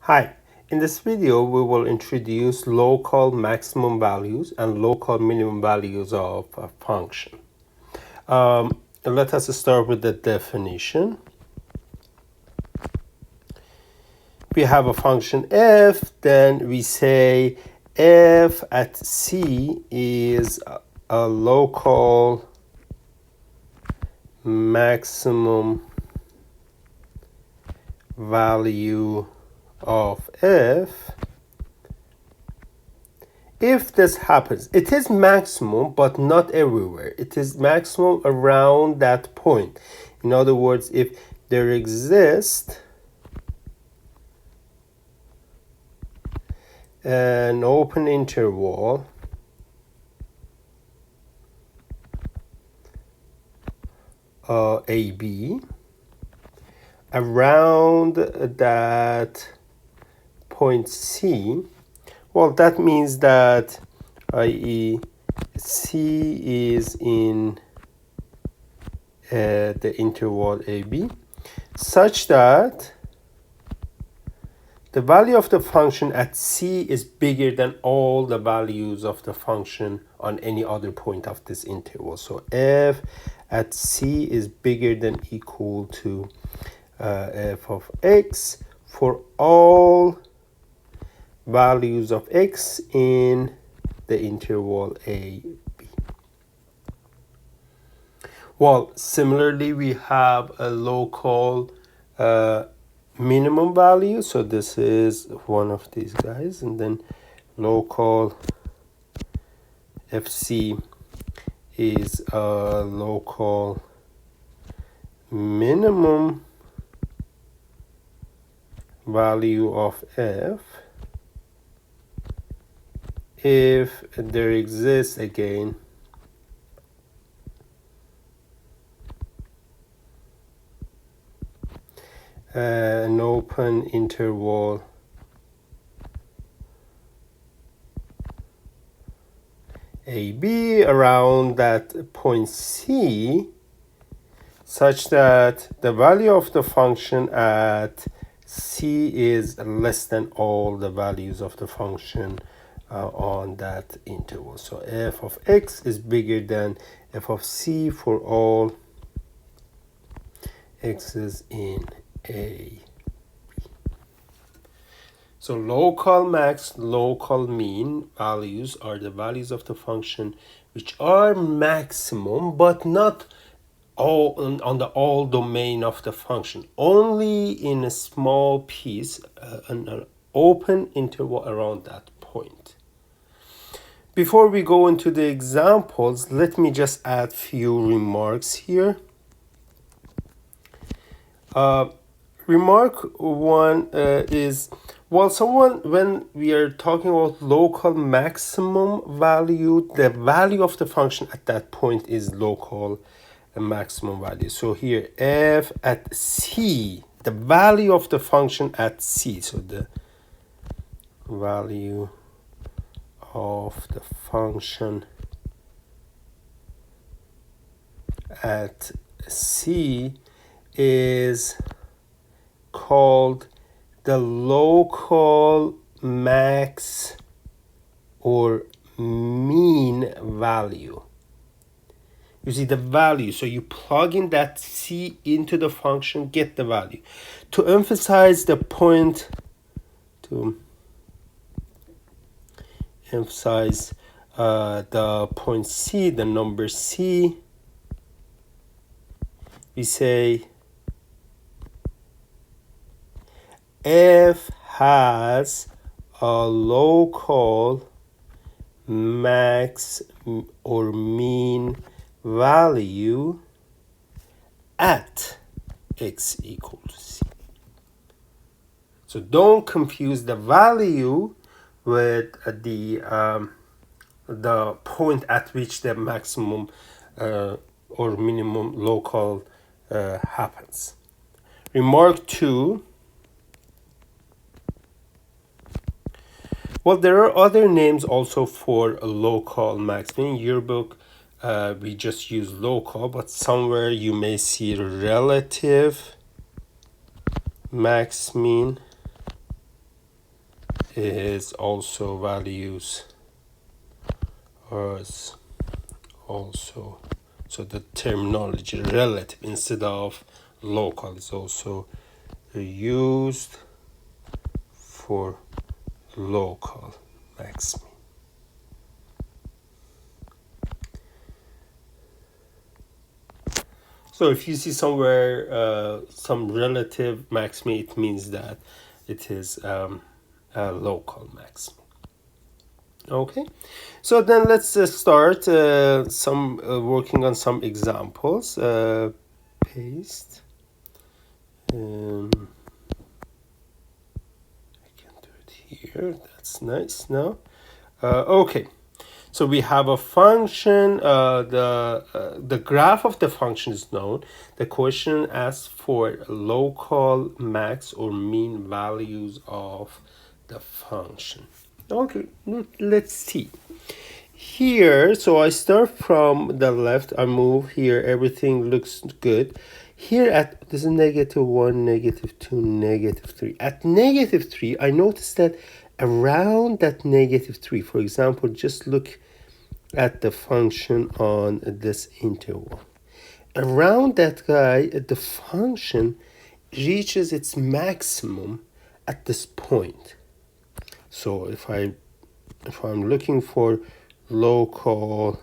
Hi, in this video we will introduce local maximum values and local minimum values of a function. Let us start with the definition. We have a function f, then we say f at c is a local maximum value of f. If this happens, it is maximum, but not everywhere. It is maximum around that point. In other words, if there exists an open interval AB around that point C, well, that means that i.e. C is in the interval AB such that the value of the function at C is bigger than all the values of the function on any other point of this interval. So f at C is bigger than equal to f of x for all values of x in the interval a b. Well, similarly, we have a local minimum value. So this is one of these guys, and then local fc is a local minimum value of f if there exists again an open interval AB around that point C such that the value of the function at C is less than all the values of the function on that interval. So f of x is bigger than f of c for all x's in a. So local max, local mean values are the values of the function which are maximum but not all on the all domain of the function, only in a small piece, an open interval around that point. Before we go into the examples, let me just add few remarks here. Remark one is, well, when we are talking about local maximum value, the value of the function at that point is local maximum value. So here, f at c, the value of the function at c, so the value of the function at c is called the local max or mean value. You see the value, so you plug in that c into the function, get the value. To emphasize the point, the point c, the number c, we say f has a local max or mean value at x equals to c. So don't confuse the value with the point at which the maximum or minimum local happens. Remark 2. Well, there are other names also for a local maximum. In your book, we just use local, but somewhere you may see relative max mean is also values as also, so the terminology relative instead of local is also used for local max mean. So if you see somewhere some relative max mean, it means that it is a local max mean. Okay, so then let's start some working on some examples. Paste. I can do it here. That's nice. Now, okay. So we have a function. The graph of the function is known. The question asks for local max or mean values of the function. Okay, let's see. Here, so I start from the left, I move here, everything looks good. Here at this is -1, -2, -3. At -3, I noticed that around that -3, for example, just look at the function on this interval. Around that guy, the function reaches its maximum at this point. So if I'm looking for local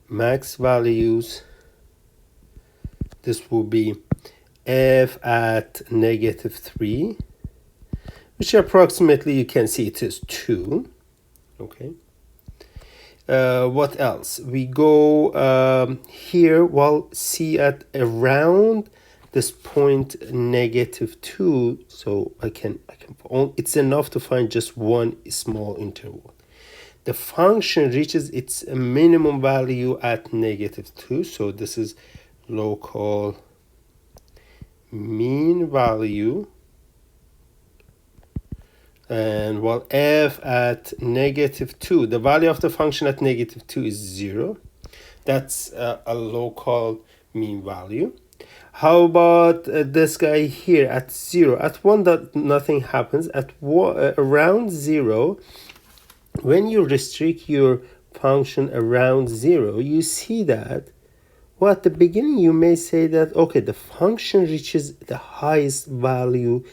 max values, this will be f at -3, which approximately you can see it is 2. Okay. What else? We go here, well, see at around this point -2, so I can it's enough to find just one small interval. The function reaches its minimum value at -2, so this is local mean value, and well, f at -2, the value of the function at -2 is 0. That's a local mean value. How about this guy here at 0? At 1, that nothing happens. At around 0, when you restrict your function around 0, you see that, well, at the beginning you may say that, okay, the function reaches the highest value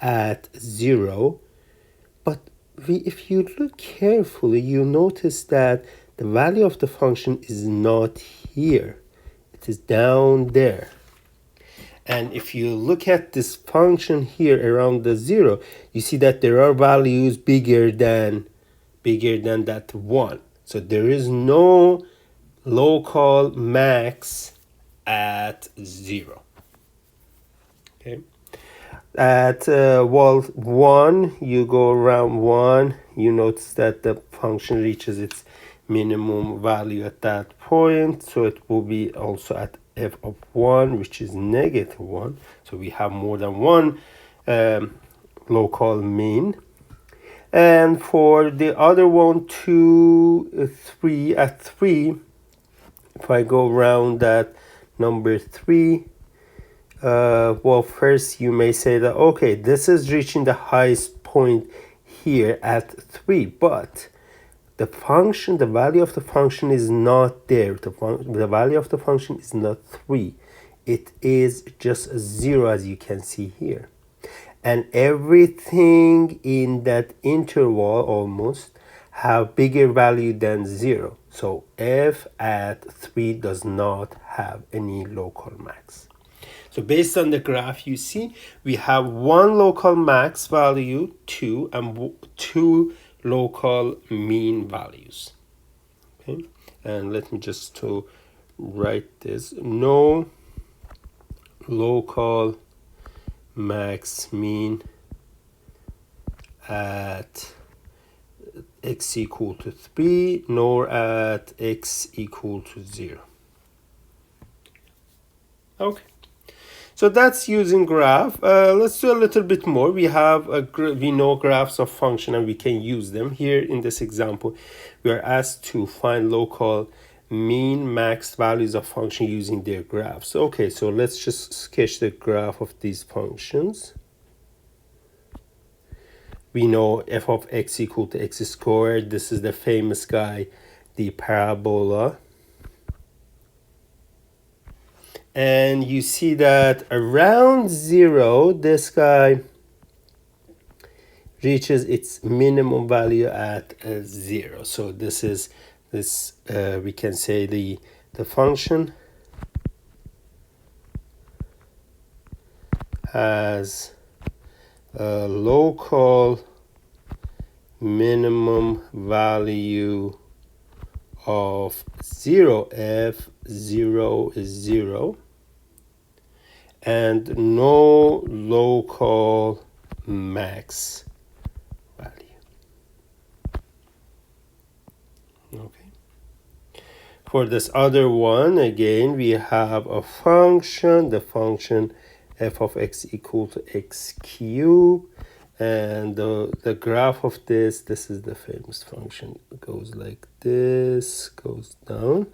at 0, but if you look carefully, you notice that the value of the function is not here. It is down there. And if you look at this function here around the 0, you see that there are values bigger than that 1. So there is no local max at 0. Okay. At well, 1, you go around 1, you notice that the function reaches its minimum value at that point, so it will be also at f of 1, which is -1. So we have more than one local mean. And for the other one, 2, 3, at 3, if I go around that number 3, well, first you may say that, okay, this is reaching the highest point here at 3, but the function, the value of the function is not there. The value of the function is not 3. It is just 0, as you can see here. And everything in that interval almost have bigger value than 0. So f at 3 does not have any local max. So based on the graph you see, we have one local max value, 2, and 2 local mean values. Okay, and let me just write this. No local max mean at x equal to 3, nor at x equal to 0. Okay. So that's using graph. Let's do a little bit more. We know graphs of function and we can use them. Here in this example, we are asked to find local mean max values of function using their graphs. Okay, so let's just sketch the graph of these functions. we know f of x equal to x squared. This is the famous guy, the parabola. And you see that around 0, this guy reaches its minimum value at 0. So this is we can say the function has a local minimum value of 0 if 0 is 0 and no local max value. Okay. For this other one, again, we have a function, the function f of x equal to x cubed, and the graph of this is the famous function. It goes like this, goes down.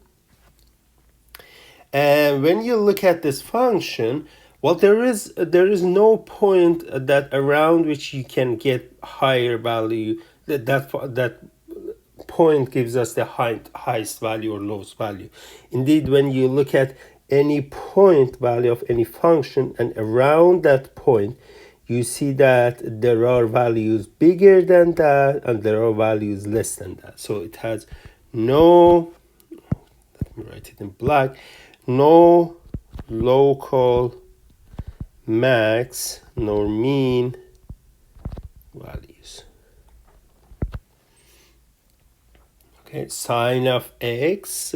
And when you look at this function, well, there is no point that around which you can get higher value. That point gives us the highest value or lowest value. Indeed, when you look at any point value of any function and around that point, you see that there are values bigger than that and there are values less than that. So it has no, let me write it in black, no local max nor mean values. Okay, sine of x.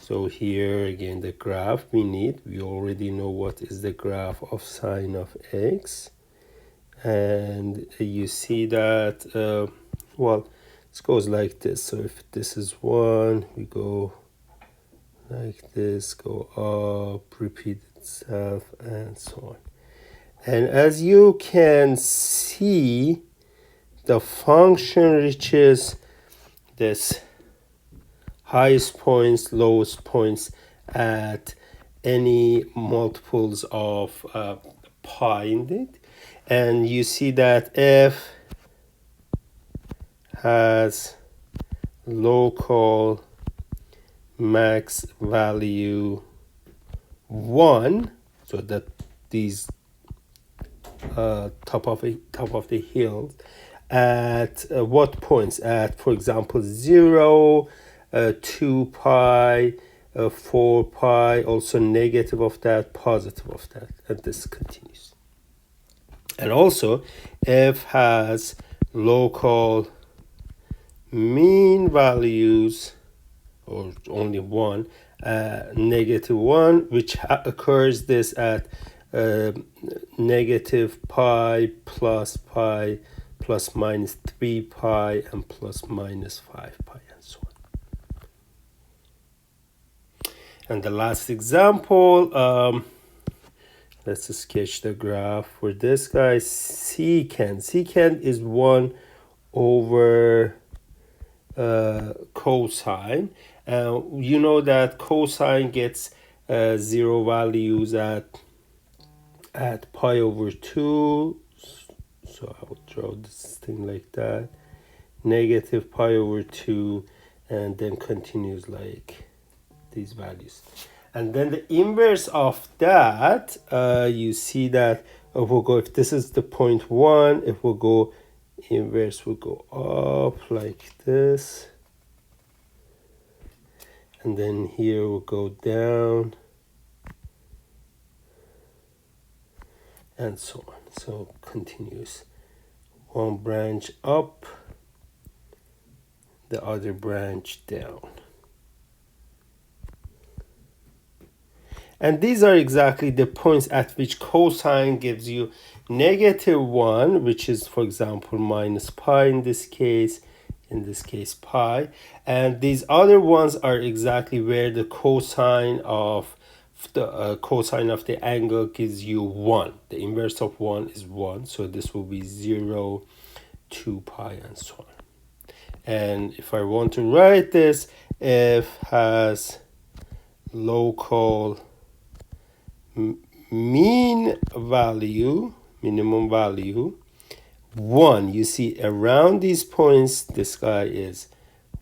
So here again the graph we already know what is the graph of sine of x, and you see that well, it goes like this. So if this is 1, we go like this, go up, repeat itself, and so on. And as you can see, the function reaches this highest points, lowest points at any multiples of pi indeed. And you see that f has local max value 1, so that these top of the hill at what points? At, for example, 0, 2 pi, 4 pi, also negative of that, positive of that, and this continues. And also f has local mean values, or only 1, -1, which occurs this at negative pi plus minus 3 pi and plus minus 5 pi and so on. And the last example, let's sketch the graph for this guy. Secant is 1 over cosine. You know that cosine gets 0 values at pi over 2. So I will draw this thing like that. Negative pi over 2, and then continues like these values. And then the inverse of that, you see that we'll go, if this is the point 1, if we'll go inverse, will go up like this. And then here we'll go down. And so on. So continues. One branch up, the other branch down. And these are exactly the points at which cosine gives you -1, which is, for example, minus pi in this case pi. And these other ones are exactly where the cosine of the angle gives you 1. The inverse of 1 is 1. So this will be 0, 2 pi, and so on. And if I want to write this, f has local minimum value 1. You see around these points, this guy is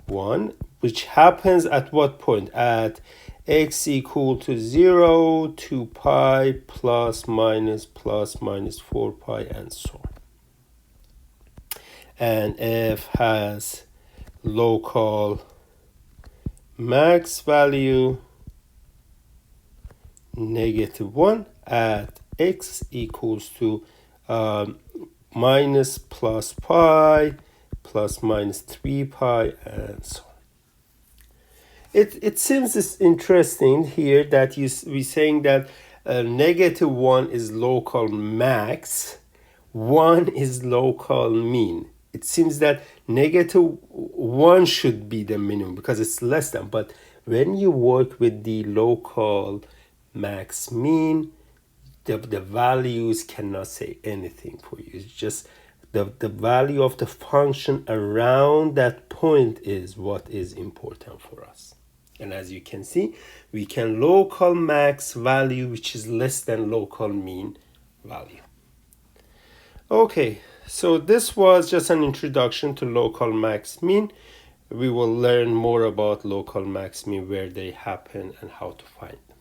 1, which happens at what point? At x equal to 0, 2 pi, plus minus 4 pi, and so on. And f has local max value -1 at x equals to minus plus pi, plus minus 3 pi, and so on. It seems it's interesting here that we're saying that -1 is local max, 1 is local mean. It seems that -1 should be the minimum because it's less than, but when you work with the local max mean, the values cannot say anything for you. It's just the value of the function around that point is what is important for us. And as you can see, we can local max value which is less than local mean value. Okay, so this was just an introduction to local max mean. We will learn more about local max mean, where they happen and how to find them.